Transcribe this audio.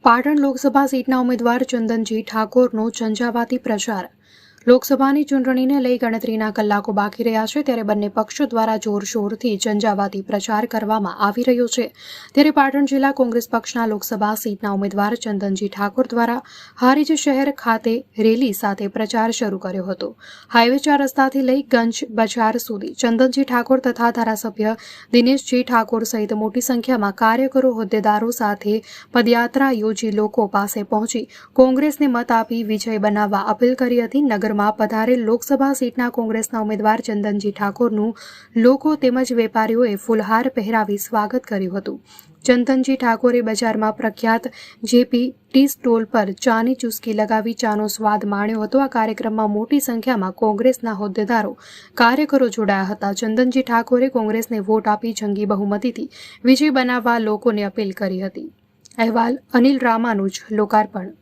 પાટણ લોકસભા સીટના ઉમેદવાર ચંદનજી ઠાકોરનો ઝંઝાવાતી પ્રચાર। લોકસભાની ચૂંટણીને લઈ ગણતરીના કલાકો બાકી રહ્યા છે, ત્યારે બંને પક્ષો દ્વારા જોરશોરથી ઝંઝાવાતી પ્રચાર કરવામાં આવી રહ્યો છે। ત્યારે પાટણ જિલ્લા કોંગ્રેસ પક્ષના લોકસભા સીટના ઉમેદવાર ચંદનજી ઠાકોર દ્વારા હારીજ શહેર ખાતે રેલી સાથે પ્રચાર શરૂ કર્યો હતો। હાઈવે 4 રસ્તાથી લઈ ગંજ બજાર સુધી ચંદનજી ઠાકોર તથા ધારાસભ્ય દિનેશજી ઠાકોર સહિત મોટી સંખ્યામાં કાર્યકરો હોદ્દેદારો સાથે પદયાત્રા યોજી લોકો પાસે પહોંચી કોંગ્રેસને મત આપી વિજય બનાવવા અપીલ કરી હતી। નગરમાં પધારેલ લોકસભા સીટના કોંગ્રેસના ઉમેદવાર ચંદનજી ઠાકોરનું લોકો તેમજ વેપારીઓએ ફૂલહાર પહેરાવી સ્વાગત કર્યું હતું। ચંદનજી ઠાકોરે બજારમાં પ્રખ્યાત જેપી ટી સ્ટોલ પર ચાની ચુસ્કી લગાવી ચાનો સ્વાદ માણ્યો હતો। આ કાર્યક્રમમાં મોટી સંખ્યામાં કોંગ્રેસના હોદ્દેદારો કાર્યકરો જોડાયા હતા। ચંદનજી ઠાકોરે કોંગ્રેસને વોટ આપી જંગી બહુમતીથી વિજય બનાવવા લોકોને અપીલ કરી હતી। અહેવાલ અનિલ રામાનુજ, લોકાર્પણ।